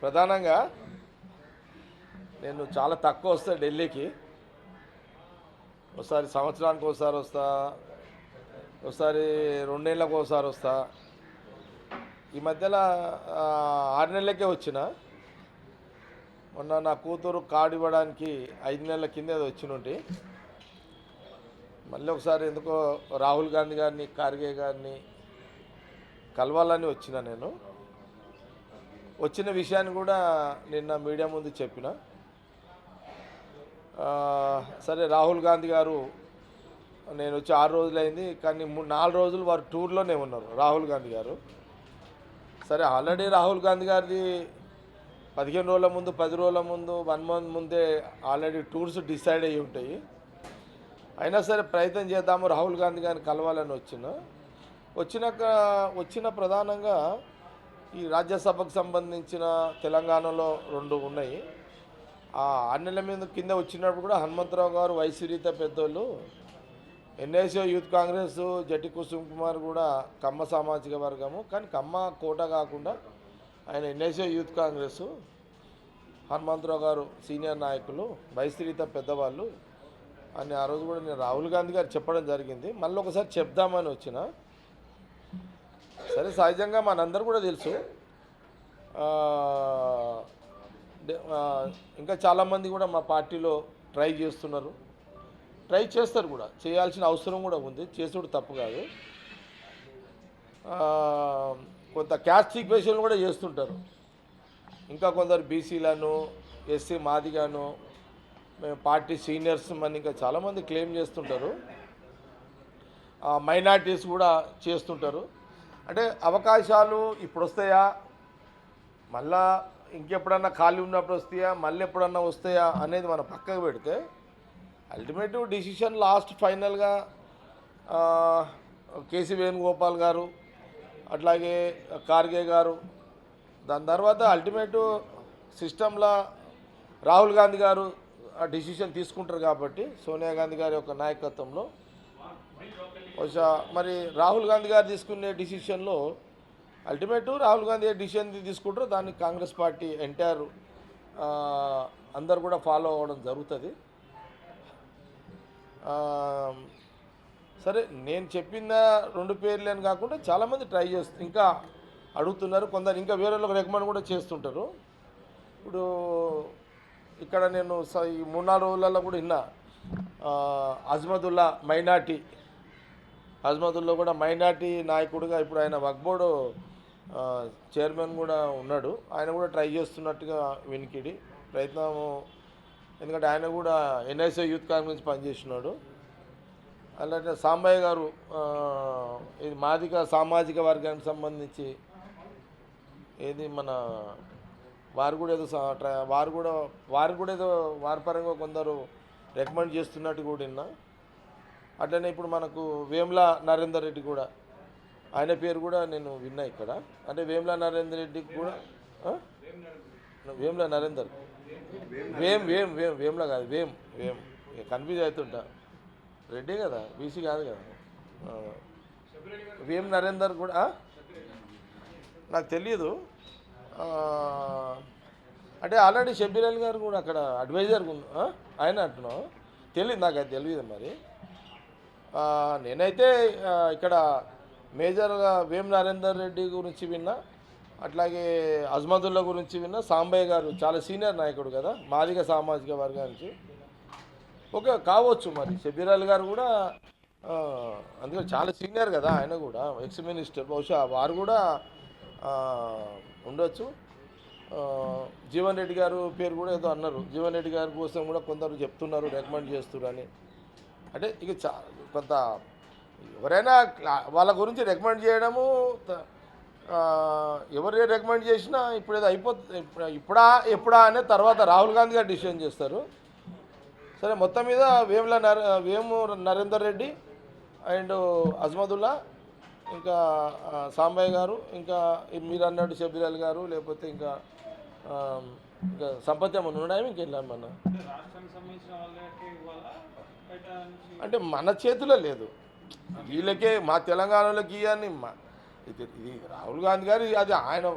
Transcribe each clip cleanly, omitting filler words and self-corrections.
ప్రధానంగా నేను చాలా తక్కువ వస్తా ఢిల్లీకి. ఒకసారి సంవత్సరానికి ఒకసారి వస్తా, ఒకసారి 2 నెలలకు ఒకసారి వస్తా. ఈ మధ్యలో 6 నెలలకే వచ్చిన. మొన్న నా కూతురు కార్డు ఇవ్వడానికి 5 నెలల కింద ఏదో వచ్చినుంటి. మళ్ళీ ఒకసారి ఎందుకో రాహుల్ గాంధీ గారిని, ఖార్గే గారిని కలవాలని వచ్చిన. నేను వచ్చిన విషయాన్ని కూడా నిన్న మీడియా ముందు చెప్పిన. సరే, రాహుల్ గాంధీ గారు నేను వచ్చి 6 రోజులైంది, కానీ 4 రోజులు వారు టూర్లోనే ఉన్నారు రాహుల్ గాంధీ గారు. సరే, ఆల్రెడీ రాహుల్ గాంధీ గారిది 15 రోజుల ముందు, 10 రోజుల ముందు, 1 మంత్ ముందే ఆల్రెడీ టూర్స్ డిసైడ్ అయ్యి ఉంటాయి. అయినా సరే ప్రయత్నం చేద్దాము రాహుల్ గాంధీ గారిని కలవాలని వచ్చిన ప్రధానంగా ఈ రాజ్యసభకు సంబంధించిన తెలంగాణలో 2 ఉన్నాయి. ఆ 6 నెలల మీద కింద వచ్చినప్పుడు కూడా హనుమంతరావు గారు, వైసీరీత పెద్దోళ్ళు, ఎన్ఐసీ యూత్ కాంగ్రెస్, జట్టి కుసుమ్ కుమార్ కూడా కమ్మ సామాజిక వర్గము, కానీ కమ్మ కోట కాకుండా ఆయన ఎన్ఐసీ యూత్ కాంగ్రెస్, హనుమంతరావు గారు సీనియర్ నాయకులు, వైసీరీత పెద్దవాళ్ళు అని ఆ రోజు కూడా నేను రాహుల్ గాంధీ గారు చెప్పడం జరిగింది. మళ్ళీ ఒకసారి చెప్దామని వచ్చిన. సరే, సహజంగా మనందరూ కూడా తెలుసు, ఇంకా చాలామంది కూడా మా పార్టీలో ట్రై చేస్తారు కూడా, చేయాల్సిన అవసరం కూడా ఉంది, చేసుడు తప్పు కాదు. కొంత క్యాస్ట్ ఈక్వేషన్ కూడా చేస్తుంటారు. ఇంకా కొందరు బీసీలను, ఎస్సీ మాదిగాను, మేము పార్టీ సీనియర్స్ అని ఇంకా చాలామంది క్లెయిమ్ చేస్తుంటారు. మైనార్టీస్ కూడా చేస్తుంటారు. అంటే అవకాశాలు ఇప్పుడు వస్తాయా, మళ్ళా ఇంకెప్పుడన్నా ఖాళీ ఉన్నప్పుడు వస్తాయా, మళ్ళీ ఎప్పుడన్నా వస్తాయా అనేది మనం పక్కకు పెడితే, అల్టిమేటివ్ డిసిషన్ లాస్ట్ ఫైనల్గా కేసీ వేణుగోపాల్ గారు, అట్లాగే ఖార్గే గారు, దాని తర్వాత అల్టిమేటివ్ సిస్టంలో రాహుల్ గాంధీ గారు ఆ డిసిషన్ తీసుకుంటారు. కాబట్టి సోనియా గాంధీ గారి యొక్క నాయకత్వంలో బహుశా మరి రాహుల్ గాంధీ గారు తీసుకునే డిసిషన్లో అల్టిమేట్ రాహుల్ గాంధీ ఏ డిసిషన్ తీసుకుంటారో దాన్ని కాంగ్రెస్ పార్టీ ఎంటైర్ అందరు కూడా ఫాలో అవ్వడం జరుగుతుంది. సరే, నేను చెప్పిన 2 పేర్లేని కాకుండా చాలామంది ట్రై ఇంకా అడుగుతున్నారు. కొందరు ఇంకా వేరే వాళ్ళకి రికమెండ్ కూడా చేస్తుంటారు. ఇప్పుడు ఇక్కడ నేను ఈ 3-4 రోజులలో కూడా విన్నా, అజ్మదుల్లా కూడా మైనార్టీ నాయకుడిగా ఇప్పుడు ఆయన వక్ఫ్ బోర్డు చైర్మన్ కూడా ఉన్నాడు. ఆయన కూడా ట్రై చేస్తున్నట్టుగా వినికిడి ప్రయత్నము. ఎందుకంటే ఆయన కూడా ఎన్ఐసీ యూత్ కాంగ్రెస్ పనిచేస్తున్నాడు. అలాగే సాంబయ్య గారు ఇది మాదిక సామాజిక వర్గానికి సంబంధించి మన వారు కూడా ఏదో వారి పరంగా కొందరు రికమెండ్ చేస్తున్నట్టు కూడా విన్నా. అట్లనే ఇప్పుడు మనకు వేముల నరేందర్ రెడ్డి కూడా, ఆయన పేరు కూడా నేను విన్నా ఇక్కడ. అంటే వేముల నరేందర్ రెడ్డికి కూడా వేముల నరేందర్ వేముల కాదు, వేమ్ కన్ఫ్యూజ్ అవుతుంటా. రెడ్డి కదా, బీసీ కాదు కదా. వేమ్ నరేందర్ కూడా నాకు తెలియదు. అంటే ఆల్రెడీ షబ్బీర్ అలీ గారు కూడా అక్కడ అడ్వైజర్ ఆయన అంటున్నాం, తెలియదు నాకు, అది తెలియదు. మరి నేనైతే ఇక్కడ మేజర్గా వేమ్ నరేందర్ రెడ్డి గురించి విన్నా, అట్లాగే అజ్మదుల్లా గురించి విన్నా. సాంబయ్య గారు చాలా సీనియర్ నాయకుడు కదా మాదిగ సామాజిక వర్గానికి. ఓకే కావచ్చు, మరి షబ్బీర్ అలీ గారు కూడా అందుకని చాలా సీనియర్ కదా, ఆయన కూడా ఎక్స్ మినిస్టర్, బహుశా వారు కూడా ఉండొచ్చు. జీవన్ రెడ్డి గారు పేరు కూడా ఏదో అన్నారు. జీవన్ రెడ్డి గారి కోసం కూడా కొందరు చెప్తున్నారు, రికమెండ్ చేస్తున్నారు. అంటే ఇక కొంత ఎవరైనా వాళ్ళ గురించి రికమెండ్ చేయడము, ఎవరు రికమెండ్ చేసినా ఇప్పుడు ఏదో అయిపోతుంది, ఎప్పుడా అనే తర్వాత రాహుల్ గాంధీ గారు డిసిషన్ చేస్తారు. సరే, మొత్తం మీద వేము నరేందర్ రెడ్డి అండ్ అజ్మదుల్లా, ఇంకా సాంబయ్య గారు, ఇంకా మీరు అన్నట్టు షబ్బీర్ అలీ గారు, లేకపోతే ఇంకా సంపత్ ఏమన్నా ఉన్నాయా మీకు వెళ్ళామన్నా? అంటే మన చేతిలో లేదు, వీళ్ళకే మా తెలంగాణలోకి ఇవన్నీ ఇది రాహుల్ గాంధీ గారు అది ఆయన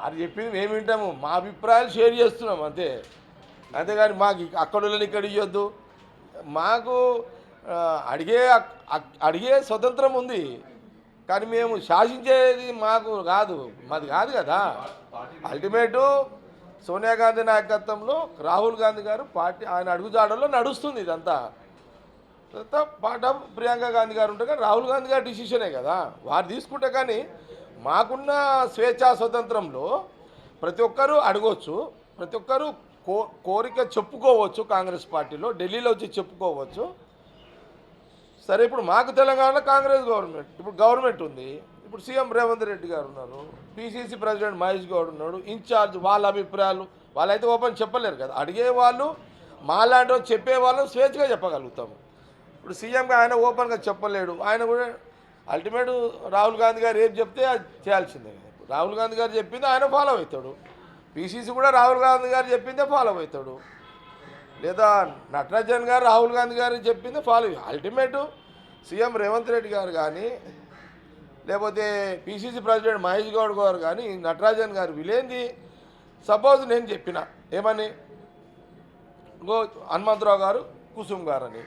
అది చెప్పింది మేము వింటాము, మా అభిప్రాయాలు షేర్ చేస్తున్నాం అంతే. అంతేగాని మాకు అక్కడోళ్ళని ఇక్కడ ఇవ్వద్దు. మాకు ఆ, అడిగే అడిగే స్వతంత్రం ఉంది, కానీ మేము శాసించేది మాకు కాదు, మాది కాదు కదా. అల్టిమేటు సోనియా గాంధీ నాయకత్వంలో రాహుల్ గాంధీ గారు పార్టీ ఆయన అడుగుజాడల్లో నడుస్తుంది ఇదంతా. తర్వాత పార్ట్ ఆఫ్ ప్రియాంక గాంధీ గారు ఉంటే కానీ రాహుల్ గాంధీ గారి డిసిషనే కదా, వారు తీసుకుంటే. కానీ మాకున్న స్వేచ్ఛా స్వతంత్రంలో ప్రతి ఒక్కరూ అడగవచ్చు, ప్రతి ఒక్కరూ కోరిక చెప్పుకోవచ్చు. కాంగ్రెస్ పార్టీలో ఢిల్లీలో వచ్చి చెప్పుకోవచ్చు. సరే, ఇప్పుడు మాకు తెలంగాణలో కాంగ్రెస్ గవర్నమెంట్, ఇప్పుడు గవర్నమెంట్ ఉంది. ఇప్పుడు సీఎం రేవంత్ రెడ్డి గారు ఉన్నారు, పిసిసి ప్రెసిడెంట్ మహేష్ గౌడ్ ఉన్నాడు, ఇన్ఛార్జ్. వాళ్ళ అభిప్రాయాలు వాళ్ళైతే ఓపెన్ చెప్పలేరు కదా. అడిగేవాళ్ళు మాలాంటి చెప్పేవాళ్ళు స్వేచ్ఛగా చెప్పగలుగుతాము. ఇప్పుడు సీఎంగా ఆయన ఓపెన్గా చెప్పలేడు. ఆయన కూడా అల్టిమేట్ రాహుల్ గాంధీ గారు ఏం చెప్తే అది చేయాల్సిందే. రాహుల్ గాంధీ గారు చెప్పింది ఆయన ఫాలో అవుతాడు, పిసిసి కూడా రాహుల్ గాంధీ గారు చెప్పిందే ఫాలో అవుతాడు, లేదా నటరాజన్ గారు రాహుల్ గాంధీ గారు చెప్పిందే follow. Ultimate CM Revanth Reddy గారు కానీ, లేకపోతే పిసిసి ప్రెసిడెంట్ మహేష్ గౌడ్ గారు కానీ, నటరాజన్ గారు వీలేంది. సపోజ్ నేను చెప్పిన ఏమని, గో హనుమంతరావు గారు, కుసుమ్ గారు అని.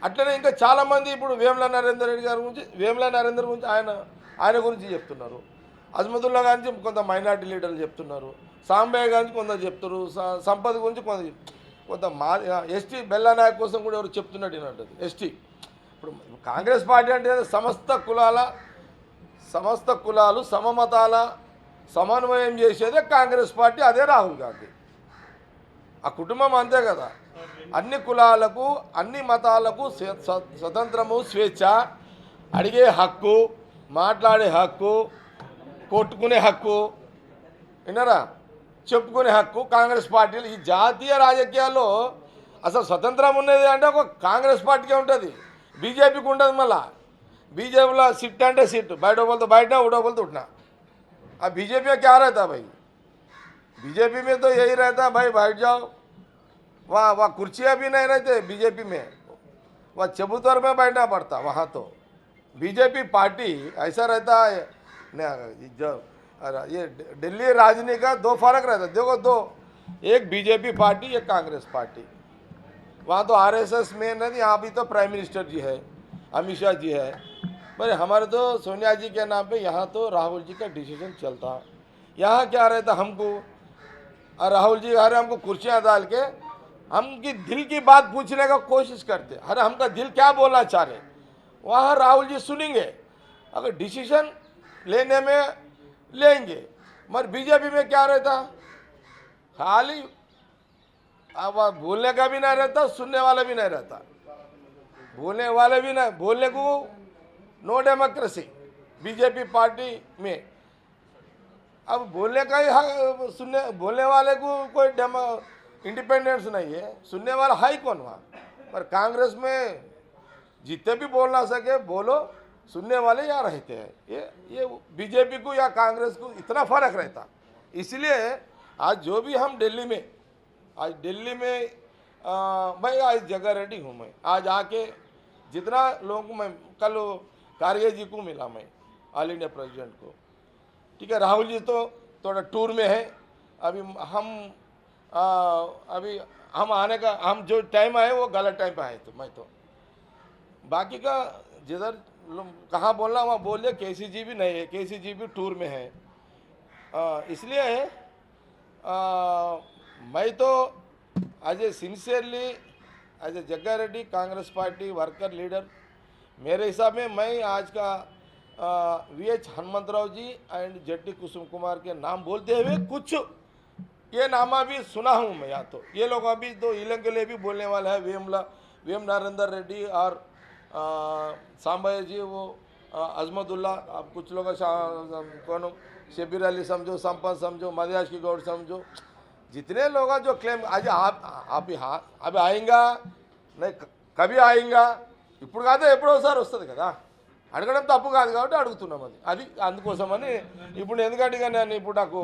అట్లనే ఇంకా చాలామంది ఇప్పుడు వేముల నరేందర్ రెడ్డి గారి గురించి, వేముల నరేందర్ గురించి ఆయన గురించి చెప్తున్నారు. అజ్మతుల్లా గారి కొంత మైనార్టీ లీడర్లు చెప్తున్నారు, సాంబయ్య గారికి కొందరు చెప్తారు, సంపత్ గురించి కొంత మా ఎస్టీ బెల్లా నాయక్ కోసం కూడా ఎవరు చెప్తున్నట్టు వినంటుంది. ఎస్టీ ఇప్పుడు కాంగ్రెస్ పార్టీ అంటే సమస్త కులాలు సమమతాల సమన్వయం చేసేదే కాంగ్రెస్ పార్టీ, అదే రాహుల్ గాంధీ. ఆ కుటుంబం అంతే కదా. అన్ని కులాలకు అన్ని మతాలకు స్వతంత్రము, స్వేచ్ఛ, అడిగే హక్కు, మాట్లాడే హక్కు, కొట్టుకునే హక్కు, విన్నారా, చెప్పుకునే హక్కు కాంగ్రెస్ పార్టీలు. ఈ జాతీయ రాజకీయాల్లో అసలు స్వతంత్రం ఉన్నది అంటే ఒక కాంగ్రెస్ పార్టీకే ఉంటుంది, బీజేపీకి ఉండదు. మళ్ళా बीजेपी सीट అంటే सीट बैठो बोल तो बैठना, उठो बोल तो उठना। अब बीजेपी में क्या रहता भाई, बीजेपी में तो यही रहता भाई बैठ जाओ, वहाँ वहाँ कुर्सियाँ भी नहीं रहते बीजेपी में, वहाँ चबूतर में बैठना पड़ता। वहाँ तो बीजेपी पार्टी ऐसा रहता है। जो ये दिल्ली राजनीति का दो फर्क रहता है, देखो दो, एक बीजेपी पार्टी, एक कांग्रेस पार्टी। वहाँ तो आरएसएस में नहीं, यहाँ भी तो प्राइम मिनिस्टर जी है, अमित शाह जी है। पर हमारे तो सोनिया जी के नाम पे यहाँ तो राहुल जी का डिसीजन चलता। यहाँ क्या रहता, हमको राहुल जी अरे हमको कुर्सियाँ डाल के हमकी दिल की बात पूछने का कोशिश करते, अरे हमका दिल क्या बोलना चाह रहे, वहाँ राहुल जी सुनेंगे, अगर डिसीजन लेने में लेंगे। मगर बीजेपी में क्या रहता, खाली अब बोलने का भी नहीं रहता, सुनने वाला भी नहीं रहता, बोलने वाले भी नहीं, बोलने को नो डेमोक्रेसी बीजेपी पार्टी में। अब बोलने का ही सुनने, बोलने वाले को कोई इंडिपेंडेंस नहीं है, सुनने वाला है कौन वहाँ। पर कांग्रेस में जितने भी बोल ना सके बोलो, सुनने वाले यहाँ रहते हैं। ये बीजेपी को या कांग्रेस को इतना फर्क रहता। इसलिए आज जो भी हम दिल्ली में, आज दिल्ली में भाई आज जगह रेडी हूँ मैं, आज आके जितना लोगों को मैं, कल कार्य जी को मिला मैं, ऑल इंडिया प्रेसिडेंट को, ठीक है। राहुल जी तो थोड़ा टूर में है, अभी हम आने का, हम जो टाइम आए वो गलत टाइम पे आए, तो मैं तो बाकी का जिधर कहाँ बोलना वहाँ बोल दिया। केसी जी भी नहीं है, केसी जी भी टूर में है, इसलिए मैं तो as a sincerely as a Jagga Reddy Congress party worker leader, मेरे हिसाब में मैं आज का वीएच हनुमंतराव जी एंड जेटी कुसुम कुमार के नाम बोलते हुए कुछ ये नामा भी सुना हूँ मैं। या तो ये लोग अभी तो इलंग के लिए भी बोलने वाला है, वेम नरेंद्र रेड्डी और सांबయ్య जी, वो अजमतुल्ला, अब कुछ लोग कौन शबीर अली समझो, संपत समझो, मदियाश की गौड़ समझो, जितने लोग जो क्लेम आज आप यहाँ अभी आएगा नहीं, कभी आएगा, ఇప్పుడు కాదు ఎప్పుడోసారి వస్తుంది కదా, అడగడం తప్పు కాదు కాబట్టి అడుగుతున్నాం. అది అందుకోసమని ఇప్పుడు, ఎందుకంటే నేను ఇప్పుడు నాకు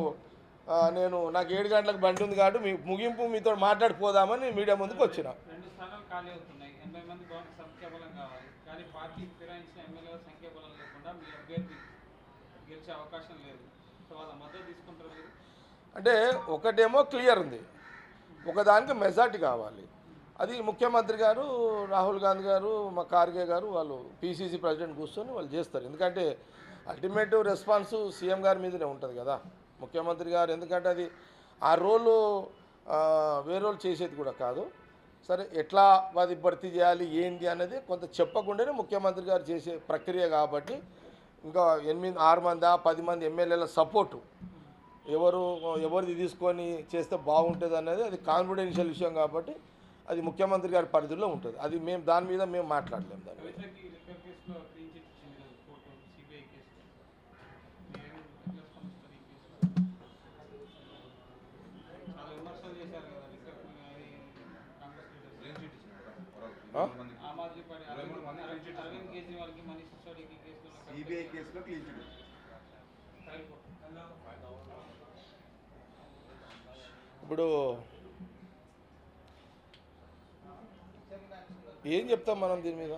7 గంటలకు బండి ఉంది కాబట్టి ముగింపు మీతో మాట్లాడిపోదామని మీడియా ముందుకు వచ్చిన. 2 స్థానాలు ఖాళీ అవుతున్నాయి, 80 మంది సంఖ్యాబలం కావాలి, కానీ పార్టీ ఫిరాయించిన ఎమ్మెల్యేల సంఖ్యాబలం లేకుండా మీ అభ్యర్థి గెలిచే అవకాశం లేదు. సో వాళ్ళ మద్దతు తీసుకుంటారు మీరు? అంటే ఒకటేమో క్లియర్ ఉంది, ఒకదానికి మెజార్టీ కావాలి. అది ముఖ్యమంత్రి గారు, రాహుల్ గాంధీ గారు, మా ఖార్గే గారు వాళ్ళు పీసీసీ ప్రెసిడెంట్ కూర్చొని వాళ్ళు చేస్తారు. ఎందుకంటే అల్టిమేట్ రెస్పాన్స్ సీఎం గారి మీదనే ఉంటుంది కదా, ముఖ్యమంత్రి గారు. ఎందుకంటే అది ఆ రోలు వేరే రోల్ చేసేది కూడా కాదు. సరే ఎట్లా అది భర్తీ చేయాలి ఏంటి అనేది కొంత చెప్పకుండానే ముఖ్యమంత్రి గారు చేసే ప్రక్రియ కాబట్టి ఇంకా 6 మంది 10 మంది ఎమ్మెల్యేల సపోర్టు ఎవరిది తీసుకొని చేస్తే బాగుంటుంది అనేది అది కాన్ఫిడెన్షియల్ విషయం కాబట్టి అది ముఖ్యమంత్రి గారి పరిధిలో ఉంటుంది. అది మేము దాని మీద మేము మాట్లాడలేము. దాని మీద కవితకి లిక్కర్ కేసులో క్లీన్ చిట్ ఇచ్చింది కదా కోర్టు, సిబిఐ కేసులో. మీరేం ఎట్లా స్పందిస్తారు ఈ కేసులో? చాలా విమర్శలు చేశారు కదా liquor Congress leaders. Aam Aadmi party Arvind కేజ్రీవాల్కి, Manish సిసోడియాకి కేసులో సిబిఐ కేసులో క్లీన్ చిట్. Trial court. ఇప్పుడు ఏం చెప్తాం మనం దీని మీద?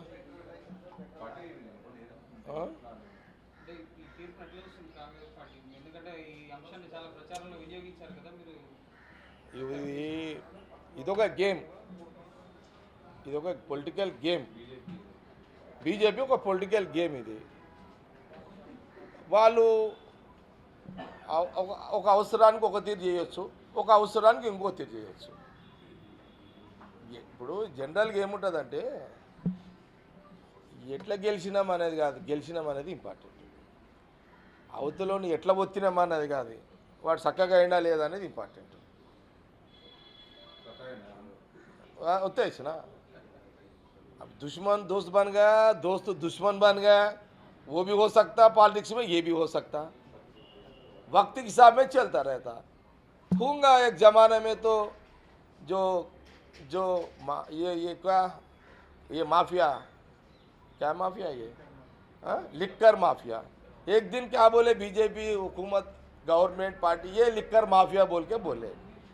అంటే ఈ తీర్పును ఎట్లా చూస్తుంది కాంగ్రెస్ పార్టీ? ఎందుకంటే ఈ అంశాన్ని చాలా ప్రచారంలో వినియోగించారు కదా మీరు. ఇదొక గేమ్, ఇదొక పొలిటికల్ గేమ్. బీజేపీ ఒక పొలిటికల్ గేమ్. ఇది వాళ్ళు ఒక అవసరానికి ఒక తీరు చేయొచ్చు, ఒక అవసరానికి ఇంకో తీరు చేయొచ్చు. ఇప్పుడు జనరల్గా ఏముంటుందంటే ఎట్లా గెలిచినాం అనేది కాదు, గెలిచినాం అనేది ఇంపార్టెంట్. అవతలని ఎట్లా ఒత్తినాం అన్నది కాదు, వాడు చక్కగా అయినా లేదా అనేది ఇంపార్టెంట్. వచ్చేసిన दुश्मन दोस्त बन गया, दोस्त दुश्मन बन गया, वो भी हो सकता, पॉलिटिक्स में ये भी हो सकता, वक्त के हिसाब में चलता रहता होगा। एक ज़माने में तो जो जो ये क्या, ये माफिया, क्या माफिया ये, लिक्कर माफिया, एक दिन क्या बोले बीजेपी हुकूमत गवर्नमेंट पार्टी ये लिक्कर माफिया बोल के बोले।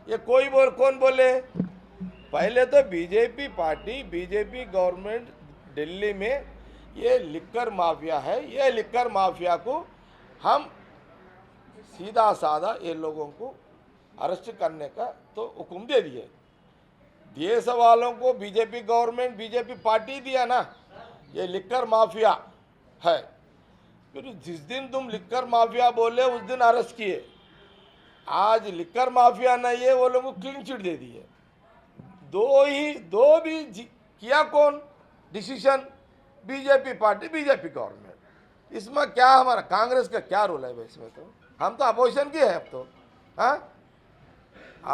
ये कौन बोले? पहले तो BJP party, BJP government Delhi में ये लिक्कर माफिया है, ये लिक्कर माफिया को हम सीधा साधा ये लोगों को अरेस्ट करने का तो हुक्म दे दिए। देश वालों को बीजेपी गवर्नमेंट, बीजेपी पार्टी दिया ना, ये लिक्कर माफिया है। फिर जिस दिन तुम लिक्कर माफिया बोले उस दिन अरेस्ट किए। आज लिक्कर माफिया नहीं है, वो लोगों को क्लीन चिट दे दिए। दो भी किया कौन decision? BJP party, BJP government. इसमें क्या हमारा कांग्रेस का क्या रोल है भाई? इसमें तो हम तो अपोजिशन के हैं अब तो। हाँ,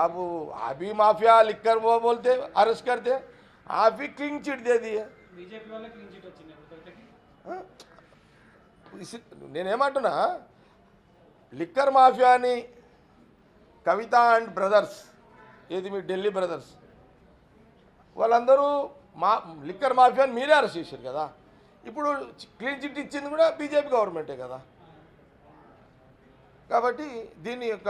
अब अभी माफिया लिखकर वो बोलते अरेस्ट करते, आप ही क्लीन चिट दे दिए। బీజేపీ వాళ్ళ క్లీన్ చిట్ వచ్చింది కవితకి. నేనేమంటున్నా, లిక్కర్ మాఫియాని కవిత అండ్ బ్రదర్స్, ఏది మీ ఢిల్లీ బ్రదర్స్, వాళ్ళందరూ లిక్కర్ మాఫియాని మీరే అరెస్ట్ చేశారు కదా. ఇప్పుడు క్లీన్ చిట్ ఇచ్చింది కూడా బీజేపీ గవర్నమెంటే కదా. కాబట్టి దీని యొక్క